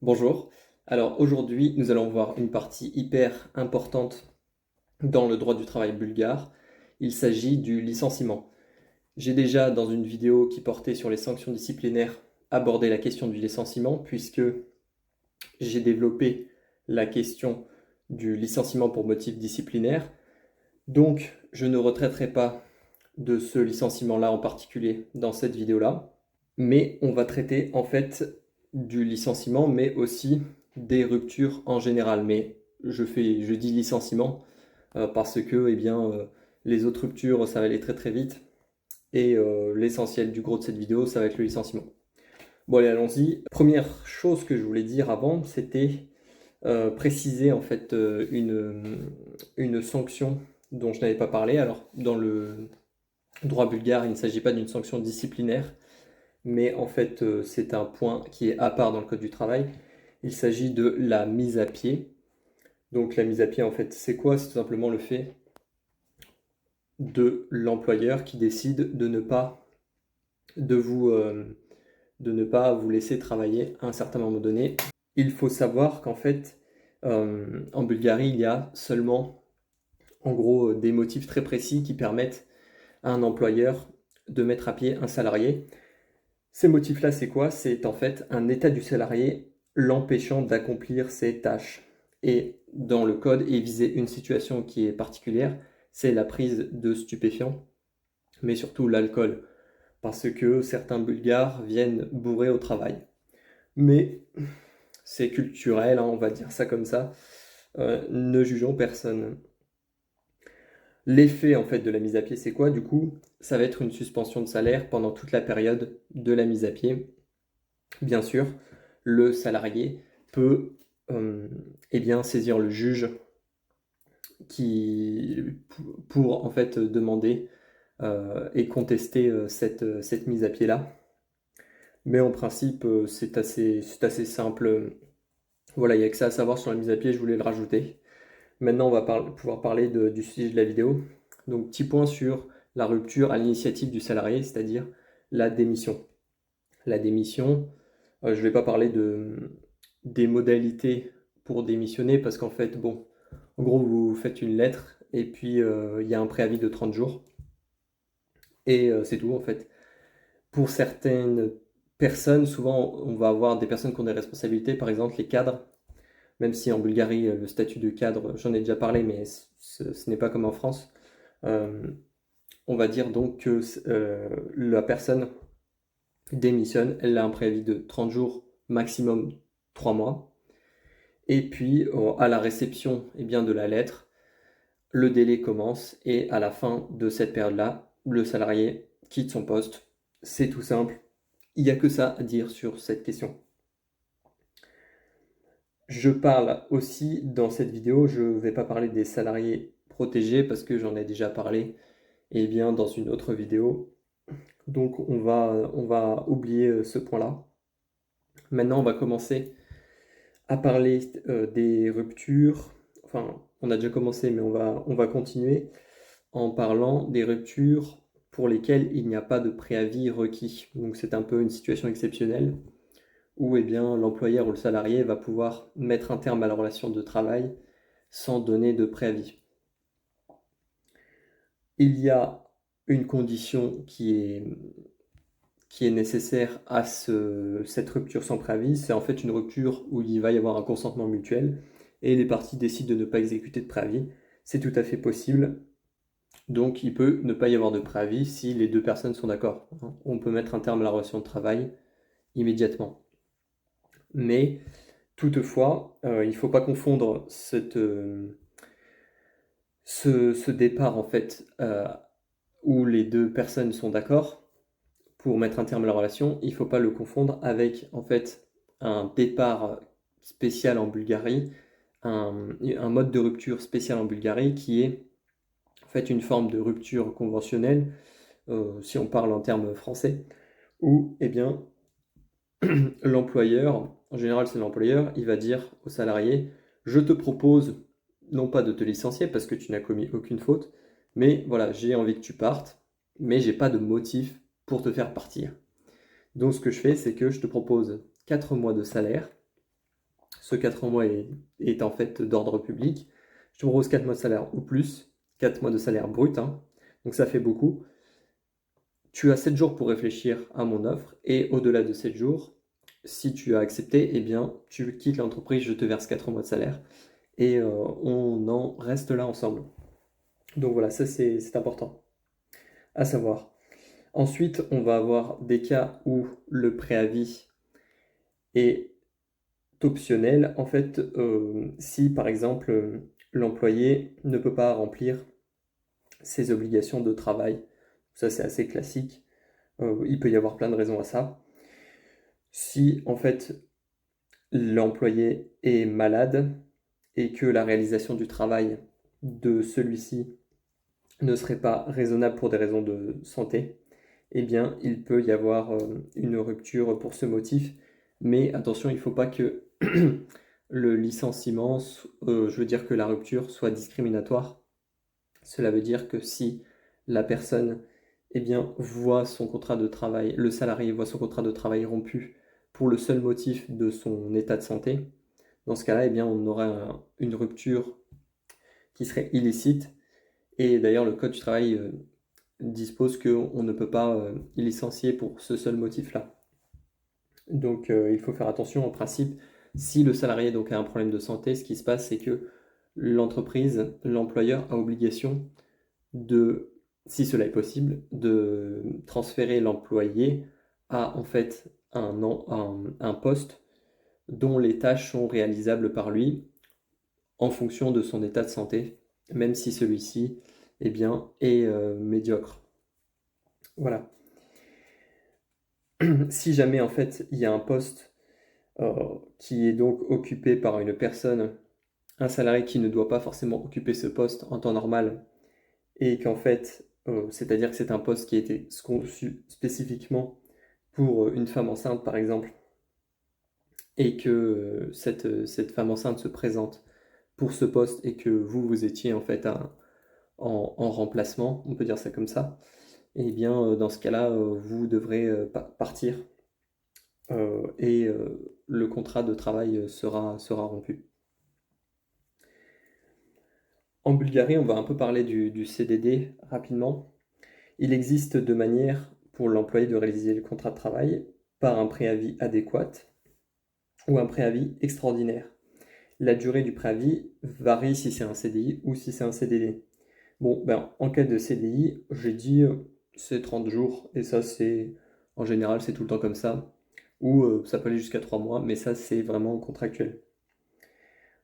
Bonjour. Alors aujourd'hui, nous allons voir une partie hyper importante dans le droit du travail bulgare. Il s'agit du licenciement. J'ai déjà, dans une vidéo qui portait sur les sanctions disciplinaires, abordé la question du licenciement, puisque j'ai développé la question du licenciement pour motif disciplinaire. Donc, je ne retraiterai pas de ce licenciement-là en particulier dans cette vidéo-là, mais on va traiter en fait du licenciement, mais aussi des ruptures en général. Mais je dis licenciement parce que les autres ruptures, ça va aller très très vite. Et l'essentiel du gros de cette vidéo, ça va être le licenciement. Bon allez, allons-y. Première chose que je voulais dire avant, c'était préciser en fait une sanction dont je n'avais pas parlé. Alors, dans le droit bulgare, il ne s'agit pas d'une sanction disciplinaire, mais en fait, c'est un point qui est à part dans le code du travail. Il s'agit de la mise à pied. Donc la mise à pied, en fait, c'est quoi? C'est tout simplement le fait de l'employeur qui décide de vous, euh, de ne pas vous laisser travailler à un certain moment donné. Il faut savoir qu'en fait, en Bulgarie, il y a seulement, en gros, des motifs très précis qui permettent à un employeur de mettre à pied un salarié. Ces motifs-là, c'est quoi? C'est en fait un état du salarié l'empêchant d'accomplir ses tâches. Et dans le code est visée une situation qui est particulière, c'est la prise de stupéfiants, mais surtout l'alcool, parce que certains Bulgares viennent bourrés au travail. Mais c'est culturel, hein, on va dire ça comme ça. Ne jugeons personne. L'effet en fait de la mise à pied, c'est quoi? Du coup, ça va être une suspension de salaire pendant toute la période de la mise à pied. Bien sûr, le salarié peut saisir le juge qui, pour en fait demander et contester cette mise à pied-là. Mais en principe, c'est assez simple. Voilà, il n'y a que ça à savoir sur la mise à pied, je voulais le rajouter. Maintenant, on va pouvoir parler du sujet de la vidéo. Donc, petit point sur la rupture à l'initiative du salarié, c'est-à-dire la démission. La démission, je ne vais pas parler des modalités pour démissionner parce qu'en fait, bon, en gros, vous faites une lettre et puis il y a un préavis de 30 jours et c'est tout en fait. Pour certaines personnes, souvent, on va avoir des personnes qui ont des responsabilités, par exemple les cadres, même si en Bulgarie, le statut de cadre, j'en ai déjà parlé, mais ce n'est pas comme en France. Euh, on va dire donc que la personne démissionne, elle a un préavis de 30 jours, maximum 3 mois. Et puis, à la réception de la lettre, le délai commence et à la fin de cette période-là, le salarié quitte son poste. C'est tout simple. Il n'y a que ça à dire sur cette question. Je parle aussi dans cette vidéo, je ne vais pas parler des salariés protégés parce que j'en ai déjà parlé dans une autre vidéo. Donc on va oublier ce point-là. Maintenant, on va commencer à parler des ruptures. Enfin, on a déjà commencé, mais on va continuer en parlant des ruptures pour lesquelles il n'y a pas de préavis requis. Donc c'est un peu une situation exceptionnelle où l'employeur ou le salarié va pouvoir mettre un terme à la relation de travail sans donner de préavis. Il y a une condition qui est nécessaire à cette rupture sans préavis, c'est en fait une rupture où il va y avoir un consentement mutuel et les parties décident de ne pas exécuter de préavis. C'est tout à fait possible. Donc il peut ne pas y avoir de préavis si les deux personnes sont d'accord. On peut mettre un terme à la relation de travail immédiatement. Mais toutefois, il ne faut pas confondre ce départ en fait où les deux personnes sont d'accord pour mettre un terme à la relation, il ne faut pas le confondre avec en fait un départ spécial en Bulgarie, un mode de rupture spécial en Bulgarie qui est en fait une forme de rupture conventionnelle, si on parle en termes français, où l'employeur, en général c'est l'employeur, il va dire au salarié, je te propose non pas de te licencier parce que tu n'as commis aucune faute, mais voilà, j'ai envie que tu partes, mais j'ai pas de motif pour te faire partir. Donc ce que je fais, c'est que je te propose 4 mois de salaire Ce 4 mois est en fait d'ordre public. Je te propose 4 mois de salaire ou plus, 4 mois de salaire brut, hein, donc ça fait beaucoup. Tu as 7 jours pour réfléchir à mon offre et au-delà de 7 jours, si tu as accepté, eh bien, tu quittes l'entreprise, je te verse 4 mois de salaire et on en reste là ensemble. Donc voilà, ça c'est important à savoir. Ensuite, on va avoir des cas où le préavis est optionnel. En fait, si par exemple l'employé ne peut pas remplir ses obligations de travail, ça c'est assez classique, il peut y avoir plein de raisons à ça. Si en fait l'employé est malade et que la réalisation du travail de celui-ci ne serait pas raisonnable pour des raisons de santé, eh bien, il peut y avoir une rupture pour ce motif. Mais attention, il ne faut pas que le licenciement, je veux dire que la rupture soit discriminatoire. Cela veut dire que si la personne, eh bien, voit son contrat de travail, le salarié voit son contrat de travail rompu pour le seul motif de son état de santé, dans ce cas-là, eh bien, on aura une rupture qui serait illicite. Et d'ailleurs, le Code du travail dispose qu'on ne peut pas licencier pour ce seul motif-là. Donc il faut faire attention en principe. Si le salarié donc a un problème de santé, ce qui se passe, c'est que l'entreprise, l'employeur a obligation de, si cela est possible, de transférer l'employé à en fait un poste dont les tâches sont réalisables par lui en fonction de son état de santé, même si celui-ci eh bien, est médiocre. Voilà. Si jamais en fait il y a un poste qui est donc occupé par une personne, un salarié qui ne doit pas forcément occuper ce poste en temps normal, et qu'en fait, c'est-à-dire que c'est un poste qui a été conçu spécifiquement pour une femme enceinte par exemple, et que cette femme enceinte se présente pour ce poste et que vous étiez en fait en remplacement, on peut dire ça comme ça, et bien dans ce cas-là, vous devrez partir et le contrat de travail sera rompu. En Bulgarie, on va un peu parler du CDD rapidement. Il existe deux manières pour l'employé de réaliser le contrat de travail, par un préavis adéquat ou un préavis extraordinaire. La durée du préavis varie si c'est un CDI ou si c'est un CDD. Bon, ben, en cas de CDI, j'ai dit c'est 30 jours, et ça c'est, en général, c'est tout le temps comme ça, ou ça peut aller jusqu'à 3 mois, mais ça c'est vraiment contractuel.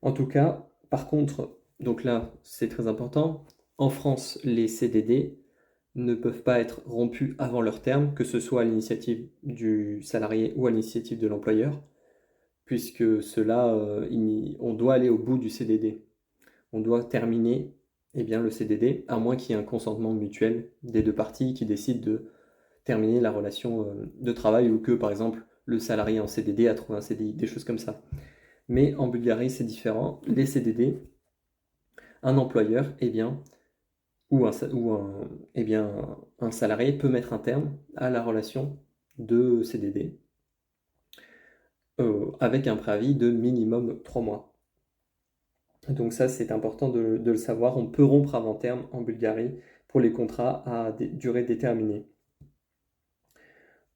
En tout cas, par contre, donc là c'est très important, en France, les CDD ne peuvent pas être rompus avant leur terme, que ce soit à l'initiative du salarié ou à l'initiative de l'employeur, puisque cela, on doit aller au bout du CDD. On doit terminer eh bien, le CDD, à moins qu'il y ait un consentement mutuel des deux parties qui décident de terminer la relation de travail ou que, par exemple, le salarié en CDD a trouvé un CDI, des choses comme ça. Mais en Bulgarie, c'est différent. Les CDD, un employeur, eh bien, eh bien, un salarié peut mettre un terme à la relation de CDD avec un préavis de minimum 3 mois. Donc ça, c'est important de le savoir. On peut rompre avant terme en Bulgarie pour les contrats à durée déterminée.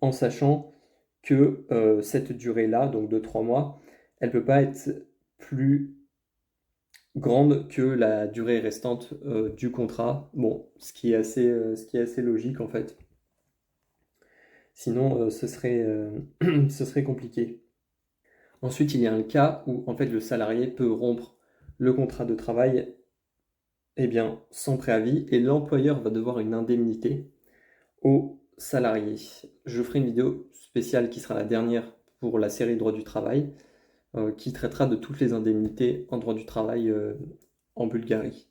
En sachant que cette durée-là, donc de 3 mois, elle ne peut pas être plus grande que la durée restante du contrat. Bon, ce qui est assez logique en fait. Sinon, ce serait compliqué. Ensuite, il y a un cas où en fait le salarié peut rompre le contrat de travail eh bien, sans préavis et l'employeur va devoir une indemnité au salarié. Je ferai une vidéo spéciale qui sera la dernière pour la série droit du travail qui traitera de toutes les indemnités en droit du travail en Bulgarie.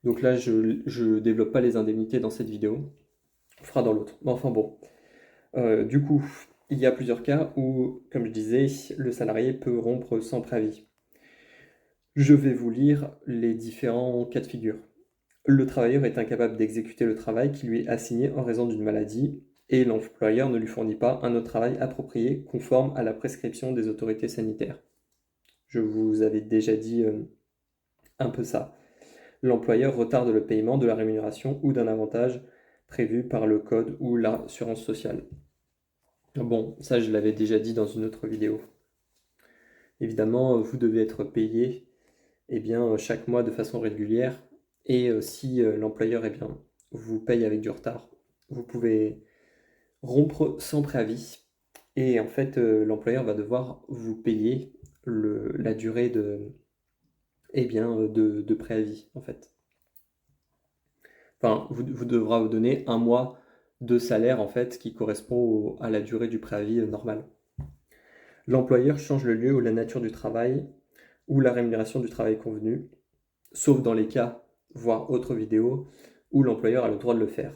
Donc là, je ne développe pas les indemnités dans cette vidéo, on fera dans l'autre. Mais enfin bon, du coup, il y a plusieurs cas où, comme je disais, le salarié peut rompre sans préavis. Je vais vous lire les différents cas de figure. Le travailleur est incapable d'exécuter le travail qui lui est assigné en raison d'une maladie et l'employeur ne lui fournit pas un autre travail approprié conforme à la prescription des autorités sanitaires. Je vous avais déjà dit un peu ça. L'employeur retarde le paiement de la rémunération ou d'un avantage prévu par le code ou l'assurance sociale. Bon, ça je l'avais déjà dit dans une autre vidéo. Évidemment, vous devez être payé chaque mois de façon régulière et si l'employeur vous paye avec du retard, vous pouvez rompre sans préavis et en fait l'employeur va devoir vous payer la durée de préavis en fait. Enfin, vous devra vous donner un mois de salaire en fait qui correspond à la durée du préavis normal. L'employeur change le lieu ou la nature du travail ou la rémunération du travail convenu, sauf dans les cas, voire autres vidéos, où l'employeur a le droit de le faire.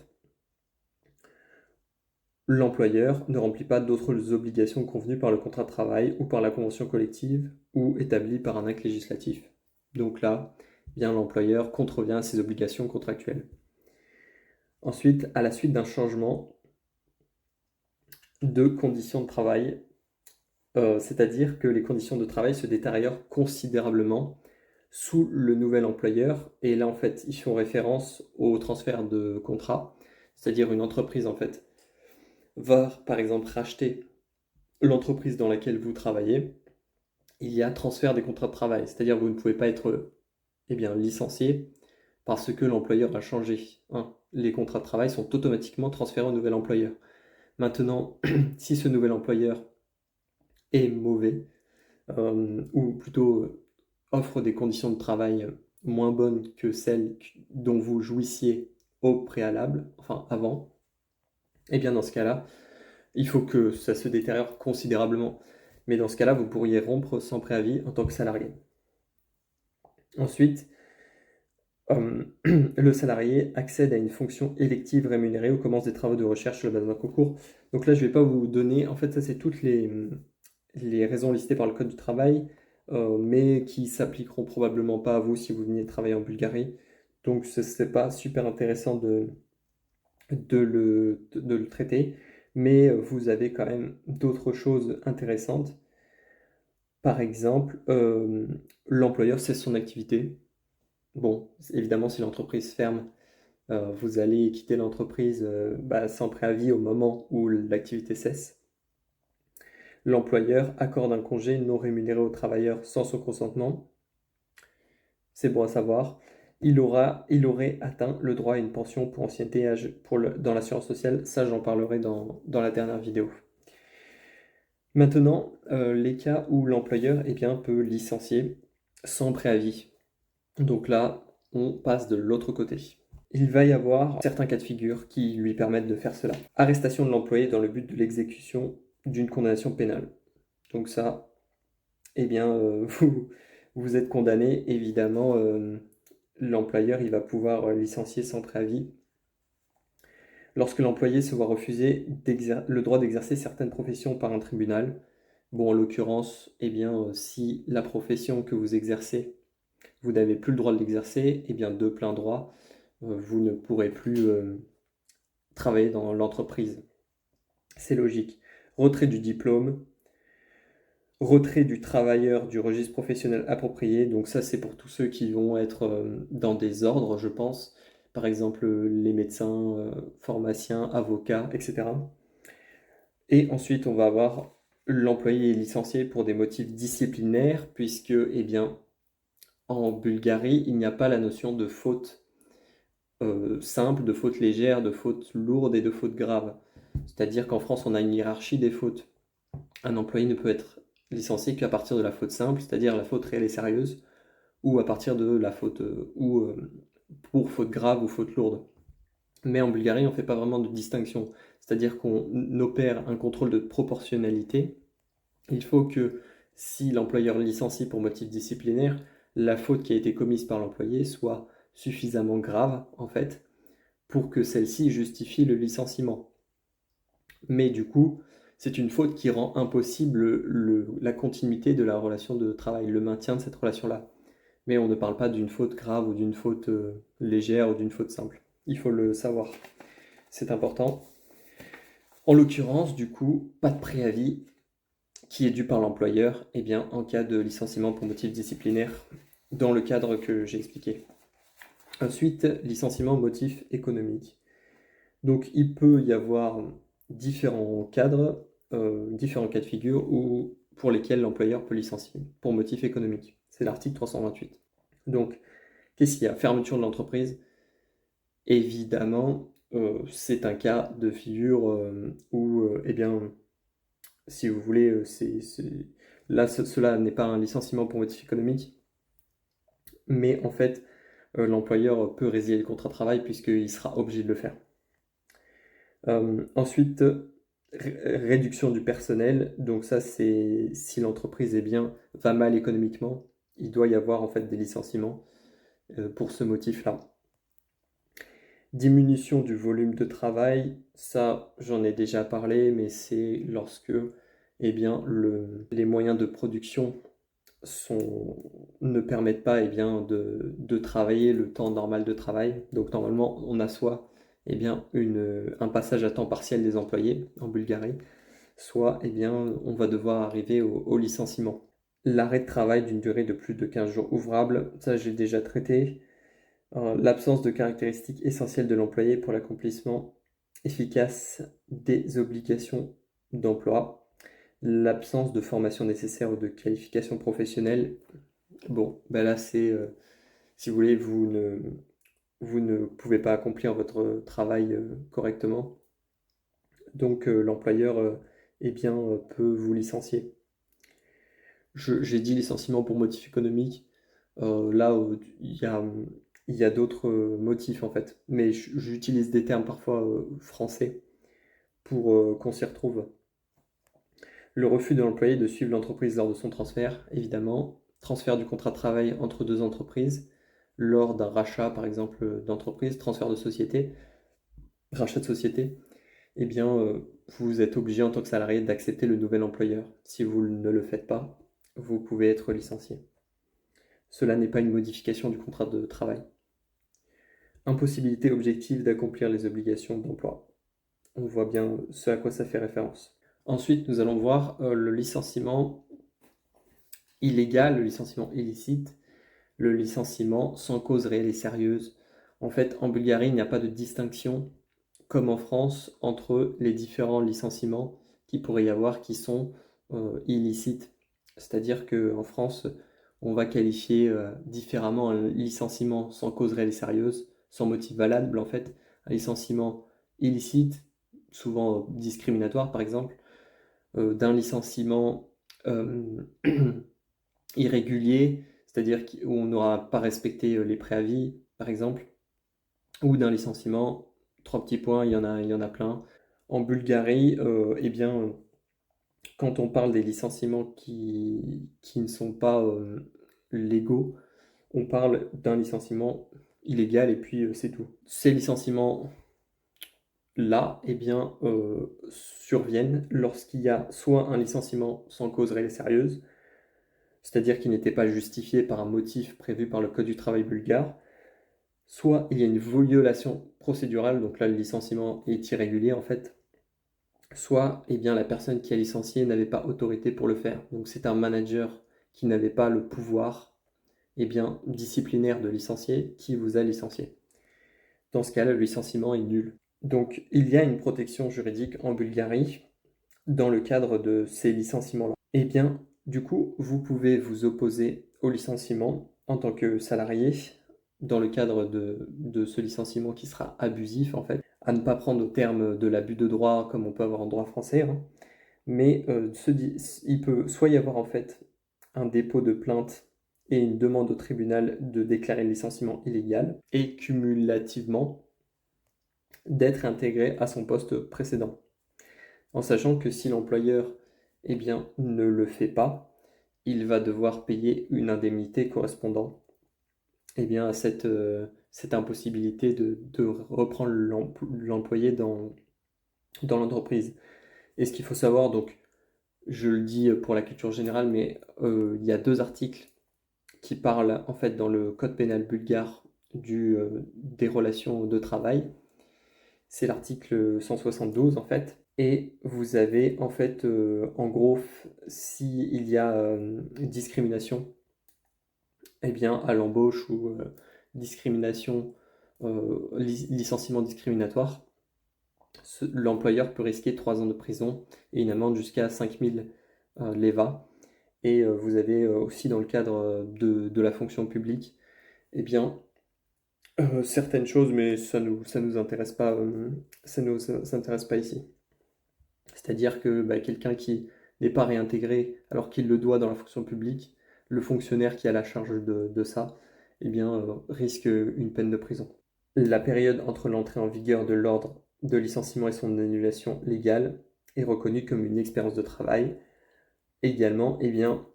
L'employeur ne remplit pas d'autres obligations convenues par le contrat de travail ou par la convention collective ou établie par un acte législatif. Donc là, bien l'employeur contrevient à ses obligations contractuelles. Ensuite, à la suite d'un changement de conditions de travail, c'est-à-dire que les conditions de travail se détériorent considérablement sous le nouvel employeur. Et là, en fait, ils font référence au transfert de contrat, c'est-à-dire une entreprise, en fait, va, par exemple, racheter l'entreprise dans laquelle vous travaillez. Il y a transfert des contrats de travail, c'est-à-dire que vous ne pouvez pas être licencié parce que l'employeur a changé. Les contrats de travail sont automatiquement transférés au nouvel employeur. Maintenant, si ce nouvel employeur est mauvais, ou plutôt offre des conditions de travail moins bonnes que celles dont vous jouissiez au préalable, enfin avant, et bien dans ce cas-là, il faut que ça se détériore considérablement. Mais dans ce cas-là, vous pourriez rompre sans préavis en tant que salarié. Ensuite, le salarié accède à une fonction élective rémunérée ou commence des travaux de recherche sur le base d'un concours. Donc là, je ne vais pas vous donner, en fait, ça c'est toutes les raisons listées par le Code du travail, mais qui s'appliqueront probablement pas à vous si vous veniez travailler en Bulgarie. Donc ce n'est pas super intéressant de le traiter, mais vous avez quand même d'autres choses intéressantes. Par exemple, l'employeur cesse son activité. Bon, évidemment, si l'entreprise ferme, vous allez quitter l'entreprise sans préavis au moment où l'activité cesse. L'employeur accorde un congé non rémunéré au travailleur sans son consentement. C'est bon à savoir. Il aurait atteint le droit à une pension pour ancienneté et âge dans l'assurance sociale. Ça, j'en parlerai dans la dernière vidéo. Maintenant, les cas où l'employeur peut licencier sans préavis. Donc là, on passe de l'autre côté. Il va y avoir certains cas de figure qui lui permettent de faire cela. Arrestation de l'employé dans le but de l'exécution d'une condamnation pénale. Donc ça, vous êtes condamné, évidemment, l'employeur il va pouvoir licencier sans préavis. Lorsque l'employé se voit refuser le droit d'exercer certaines professions par un tribunal, bon en l'occurrence, si la profession que vous exercez, vous n'avez plus le droit de l'exercer, de plein droit, vous ne pourrez plus travailler dans l'entreprise. C'est logique. Retrait du diplôme, retrait du travailleur du registre professionnel approprié. Donc ça, c'est pour tous ceux qui vont être dans des ordres, je pense. Par exemple, les médecins, pharmaciens, avocats, etc. Et ensuite, on va avoir l'employé est licencié pour des motifs disciplinaires, puisque, en Bulgarie, il n'y a pas la notion de faute simple, de faute légère, de faute lourde et de faute grave. C'est-à-dire qu'en France, on a une hiérarchie des fautes. Un employé ne peut être licencié qu'à partir de la faute simple, c'est-à-dire la faute réelle et sérieuse, ou à partir de la faute pour faute grave ou faute lourde. Mais en Bulgarie, on ne fait pas vraiment de distinction, c'est-à-dire qu'on opère un contrôle de proportionnalité. Il faut que si l'employeur licencie pour motif disciplinaire, la faute qui a été commise par l'employé soit suffisamment grave, en fait, pour que celle-ci justifie le licenciement. Mais du coup, c'est une faute qui rend impossible la continuité de la relation de travail, le maintien de cette relation-là. Mais on ne parle pas d'une faute grave ou d'une faute légère ou d'une faute simple. Il faut le savoir. C'est important. En l'occurrence, du coup, pas de préavis qui est due par l'employeur en cas de licenciement pour motif disciplinaire dans le cadre que j'ai expliqué. Ensuite, licenciement motif économique. Donc il peut y avoir différents cadres, différents cas de figure pour lesquels l'employeur peut licencier pour motif économique. C'est l'article 328. Donc, qu'est-ce qu'il y a? Fermeture de l'entreprise. Évidemment, c'est un cas de figure où, si vous voulez, là, cela n'est pas un licenciement pour motif économique, mais en fait, l'employeur peut résilier le contrat de travail puisqu'il sera obligé de le faire. Ensuite, réduction du personnel. Donc ça, c'est si l'entreprise va mal économiquement, il doit y avoir en fait des licenciements pour ce motif-là. Diminution du volume de travail, ça j'en ai déjà parlé, mais c'est lorsque les moyens de production ne permettent pas de travailler le temps normal de travail. Donc normalement, on a soit un passage à temps partiel des employés en Bulgarie, soit on va devoir arriver au licenciement. L'arrêt de travail d'une durée de plus de 15 jours ouvrables, ça j'ai déjà traité. L'absence de caractéristiques essentielles de l'employé pour l'accomplissement efficace des obligations d'emploi. L'absence de formation nécessaire ou de qualification professionnelle. Bon, ben là c'est, si vous voulez, vous ne pouvez pas accomplir votre travail correctement. Donc l'employeur peut vous licencier. J'ai dit licenciement pour motif économique. Là, il y a d'autres motifs en fait. Mais j'utilise des termes parfois français pour qu'on s'y retrouve. Le refus de l'employé de suivre l'entreprise lors de son transfert, évidemment. Transfert du contrat de travail entre deux entreprises, lors d'un rachat par exemple d'entreprise, transfert de société, rachat de société. Vous êtes obligé en tant que salarié d'accepter le nouvel employeur. Si vous ne le faites pas, vous pouvez être licencié. Cela n'est pas une modification du contrat de travail. Impossibilité objective d'accomplir les obligations d'emploi. On voit bien ce à quoi ça fait référence. Ensuite, nous allons voir le licenciement illégal, le licenciement illicite, le licenciement sans cause réelle et sérieuse. En fait, en Bulgarie, il n'y a pas de distinction, comme en France, entre les différents licenciements qui pourrait y avoir qui sont illicites. C'est-à-dire qu'en France, on va qualifier différemment un licenciement sans cause réelle et sérieuse, sans motif valable en fait, un licenciement illicite, souvent discriminatoire par exemple, d'un licenciement irrégulier, c'est-à-dire où on n'aura pas respecté les préavis par exemple, ou d'un licenciement, 3 petits points, il y en a plein. En Bulgarie, quand on parle des licenciements qui ne sont pas légaux, on parle d'un licenciement illégal et puis c'est tout. Ces licenciements-là, surviennent lorsqu'il y a soit un licenciement sans cause réelle et sérieuse, c'est-à-dire qui n'était pas justifié par un motif prévu par le Code du travail bulgare, soit il y a une violation procédurale, donc là le licenciement est irrégulier en fait, soit la personne qui a licencié n'avait pas autorité pour le faire. Donc c'est un manager qui n'avait pas le pouvoir disciplinaire de licencier qui vous a licencié. Dans ce cas-là, le licenciement est nul. Donc il y a une protection juridique en Bulgarie dans le cadre de ces licenciements-là. Du coup, vous pouvez vous opposer au licenciement en tant que salarié dans le cadre de ce licenciement qui sera abusif en fait, à ne pas prendre au terme de l'abus de droit comme on peut avoir en droit français, hein. Mais il peut soit y avoir en fait un dépôt de plainte et une demande au tribunal de déclarer le licenciement illégal et cumulativement d'être intégré à son poste précédent. En sachant que si l'employeur ne le fait pas, il va devoir payer une indemnité correspondant à cette impossibilité de reprendre l'employé dans l'entreprise. Et ce qu'il faut savoir, donc, je le dis pour la culture générale, mais il y a 2 articles qui parlent en fait dans le code pénal bulgare des relations de travail. C'est l'article 172 en fait, Et vous avez en fait, en gros, s'il y a discrimination, eh bien à l'embauche ou discrimination, licenciement discriminatoire, l'employeur peut risquer 3 ans de prison et une amende jusqu'à 5000 leva. Et vous avez aussi dans le cadre de la fonction publique, eh bien, certaines choses, mais ça nous intéresse pas, ça nous intéresse pas ici. C'est-à-dire que bah, quelqu'un qui n'est pas réintégré alors qu'il le doit dans la fonction publique, le fonctionnaire qui a la charge de ça, eh bien, risque une peine de prison. La période entre l'entrée en vigueur de l'ordre de licenciement et son annulation légale est reconnue comme une expérience de travail. Également, eh bien,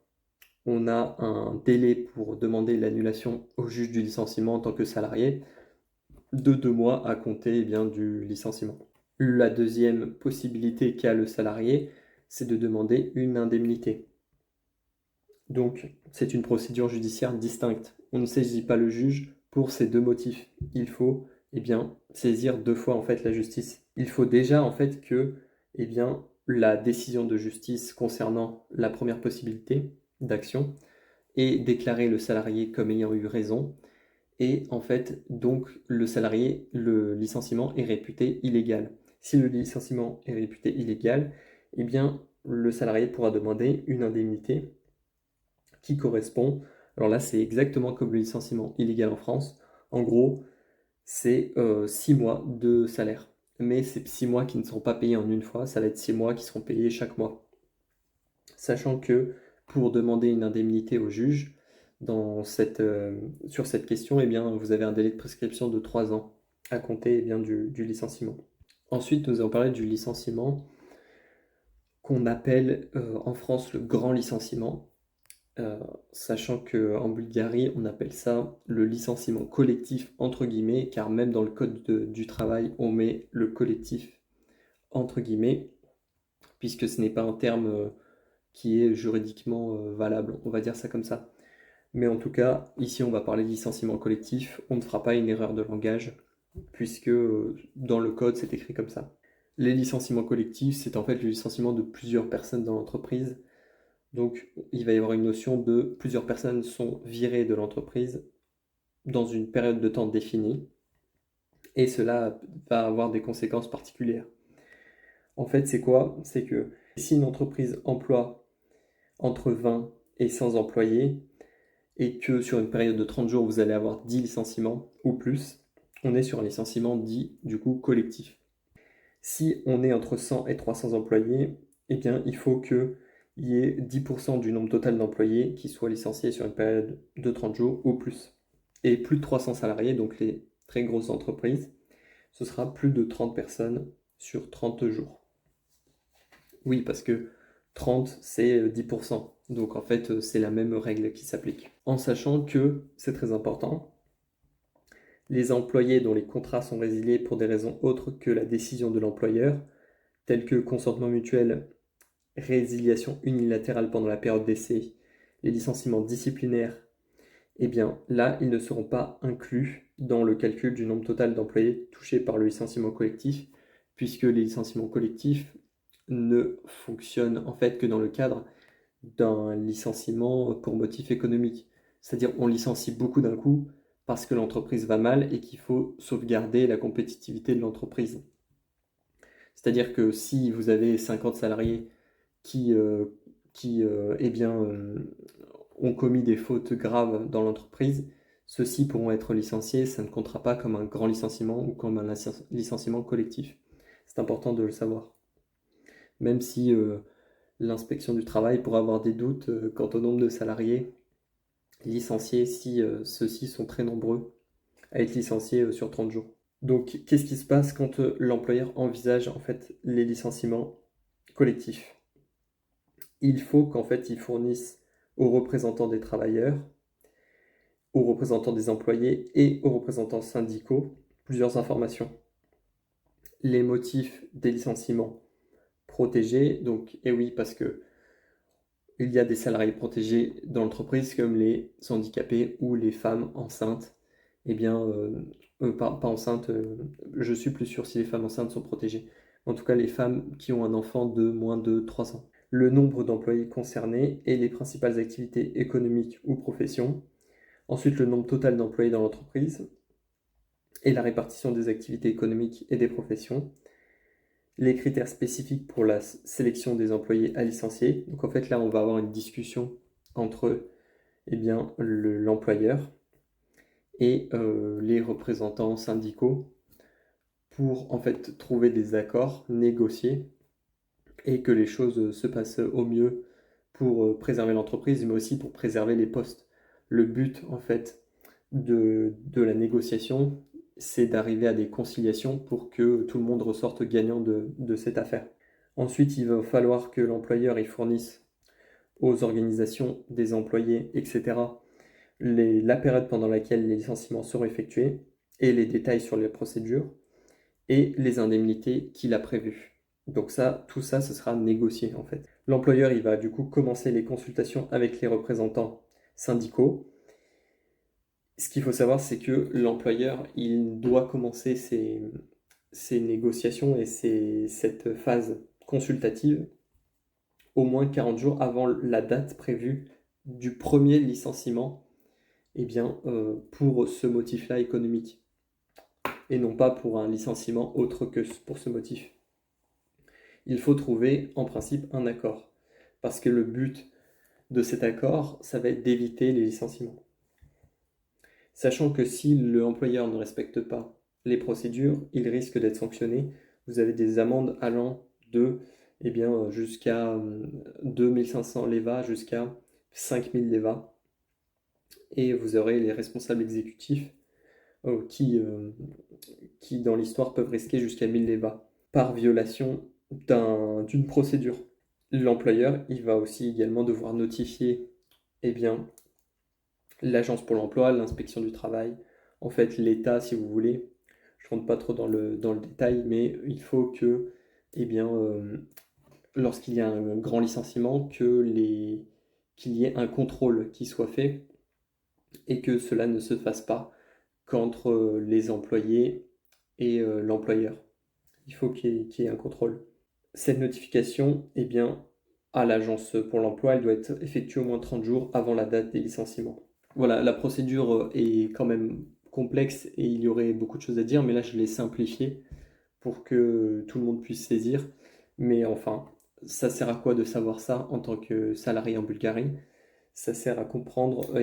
on a un délai pour demander l'annulation au juge du licenciement en tant que salarié de 2 mois à compter eh bien, du licenciement. La deuxième possibilité qu'a le salarié, c'est de demander une indemnité. Donc, c'est une procédure judiciaire distincte. On ne saisit pas le juge pour ces deux motifs. Il faut eh bien, saisir 2 fois en fait la justice. Il faut déjà en fait que eh bien, la décision de justice concernant la première possibilité d'action ait déclaré le salarié comme ayant eu raison. Et en fait, donc, le licenciement est réputé illégal. Si le licenciement est réputé illégal, eh bien, le salarié pourra demander une indemnité qui correspond. Alors là, c'est exactement comme le licenciement illégal en France. En gros, c'est 6 mois de salaire. Mais c'est 6 mois qui ne seront pas payés en une fois, ça va être 6 mois qui seront payés chaque mois. Sachant que pour demander une indemnité au juge, sur cette question, eh bien, vous avez un délai de prescription de 3 ans à compter eh bien, du licenciement. Ensuite, nous allons parler du licenciement qu'on appelle en France le grand licenciement, sachant qu'en Bulgarie, on appelle ça le licenciement collectif entre guillemets, car même dans le code du travail, on met le collectif entre guillemets, puisque ce n'est pas un terme qui est juridiquement valable, on va dire ça comme ça. Mais en tout cas, ici on va parler de licenciement collectif, on ne fera pas une erreur de langage, puisque dans le code c'est écrit comme ça. Les licenciements collectifs, c'est en fait le licenciement de plusieurs personnes dans l'entreprise. Donc il va y avoir une notion de plusieurs personnes sont virées de l'entreprise dans une période de temps définie, et cela va avoir des conséquences particulières. En fait, c'est quoi? C'est que si une entreprise emploie entre 20 et 100 employés, et que sur une période de 30 jours, vous allez avoir 10 licenciements ou plus, on est sur un licenciement dit du coup collectif. Si on est entre 100 et 300 employés, eh bien il faut qu'il y ait 10% du nombre total d'employés qui soient licenciés sur une période de 30 jours ou plus. Et plus de 300 salariés, donc les très grosses entreprises, ce sera plus de 30 personnes sur 30 jours. Oui, parce que 30, c'est 10%. Donc en fait, c'est la même règle qui s'applique. En sachant que, c'est très important, les employés dont les contrats sont résiliés pour des raisons autres que la décision de l'employeur, telles que consentement mutuel, résiliation unilatérale pendant la période d'essai, les licenciements disciplinaires, eh bien là, ils ne seront pas inclus dans le calcul du nombre total d'employés touchés par le licenciement collectif, puisque les licenciements collectifs ne fonctionnent en fait que dans le cadre d'un licenciement pour motif économique. C'est-à-dire on licencie beaucoup d'un coup parce que l'entreprise va mal et qu'il faut sauvegarder la compétitivité de l'entreprise. C'est-à-dire que si vous avez 50 salariés qui, eh bien, ont commis des fautes graves dans l'entreprise, ceux-ci pourront être licenciés, ça ne comptera pas comme un grand licenciement ou comme un licenciement collectif. C'est important de le savoir. Même si l'inspection du travail pourra avoir des doutes quant au nombre de salariés licenciés si ceux-ci sont très nombreux à être licenciés sur 30 jours. Donc, qu'est-ce qui se passe quand l'employeur envisage en fait les licenciements collectifs? Il faut qu'en fait ils fournissent aux représentants des travailleurs, aux représentants des employés et aux représentants syndicaux plusieurs informations. Les motifs des licenciements protégés, donc, et oui, parce que il y a des salariés protégés dans l'entreprise comme les handicapés ou les femmes enceintes. Eh bien, pas enceintes, je suis plus sûr si les femmes enceintes sont protégées. en tout cas les femmes qui ont un enfant de moins de 3 ans. Le nombre d'employés concernés et les principales activités économiques ou professions. Ensuite, le nombre total d'employés dans l'entreprise et la répartition des activités économiques et des professions. Les critères spécifiques pour la sélection des employés à licencier. Donc en fait là on va avoir une discussion entre l'employeur et les représentants syndicaux pour en fait trouver des accords, négocier et que les choses se passent au mieux pour préserver l'entreprise mais aussi pour préserver les postes. Le but en fait de la négociation, c'est d'arriver à des conciliations pour que tout le monde ressorte gagnant de cette affaire. Ensuite, il va falloir que l'employeur il fournisse aux organisations des employés, etc., la période pendant laquelle les licenciements seront effectués et les détails sur les procédures et les indemnités qu'il a prévues. Donc ça, tout ça, ce sera négocié en fait. L'employeur, il va du coup commencer les consultations avec les représentants syndicaux. Ce qu'il faut savoir, c'est que l'employeur, il doit commencer ces négociations et cette phase consultative au moins 40 jours avant la date prévue du premier licenciement pour ce motif-là économique et non pas pour un licenciement autre que pour ce motif. Il faut trouver en principe un accord parce que le but de cet accord, ça va être d'éviter les licenciements. Sachant que si l'employeur ne respecte pas les procédures, il risque d'être sanctionné. Vous avez des amendes allant de jusqu'à 2500 leva jusqu'à 5000 leva. Et vous aurez les responsables exécutifs qui dans l'histoire peuvent risquer jusqu'à 1000 leva par violation d'une procédure. L'employeur, il va aussi également devoir notifier l'agence pour l'emploi, l'inspection du travail, en fait l'État si vous voulez. Je ne rentre pas trop dans le détail, mais il faut que, lorsqu'il y a un grand licenciement, qu'il y ait un contrôle qui soit fait et que cela ne se fasse pas qu'entre les employés et l'employeur. Il faut qu'il y ait un contrôle. Cette notification, à l'agence pour l'emploi, elle doit être effectuée au moins 30 jours avant la date des licenciements. Voilà, la procédure est quand même complexe et il y aurait beaucoup de choses à dire, mais là je l'ai simplifié pour que tout le monde puisse saisir. Mais enfin, ça sert à quoi de savoir ça en tant que salarié en Bulgarie? Ça sert à comprendre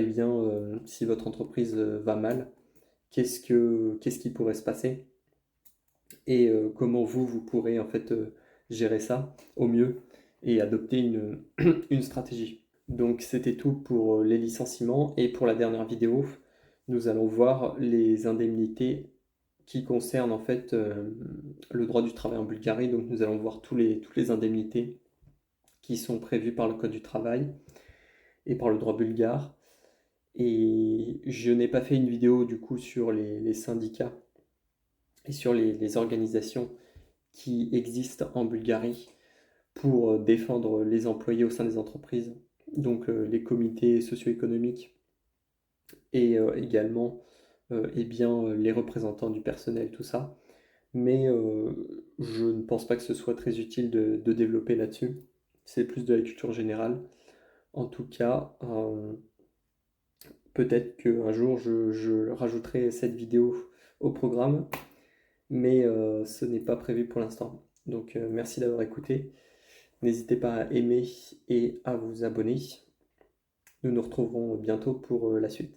si votre entreprise va mal, qu'est-ce qui pourrait se passer et comment vous pourrez en fait gérer ça au mieux et adopter une stratégie. Donc c'était tout pour les licenciements et pour la dernière vidéo, nous allons voir les indemnités qui concernent en fait le droit du travail en Bulgarie. Donc nous allons voir toutes les indemnités qui sont prévues par le Code du travail et par le droit bulgare. Et je n'ai pas fait une vidéo du coup sur les syndicats et sur les organisations qui existent en Bulgarie pour défendre les employés au sein des entreprises, donc les comités socio-économiques et également les représentants du personnel, tout ça. Mais je ne pense pas que ce soit très utile de développer là-dessus. C'est plus de la culture générale. En tout cas, peut-être qu'un jour je rajouterai cette vidéo au programme, mais ce n'est pas prévu pour l'instant. Donc merci d'avoir écouté. N'hésitez pas à aimer et à vous abonner. Nous nous retrouverons bientôt pour la suite.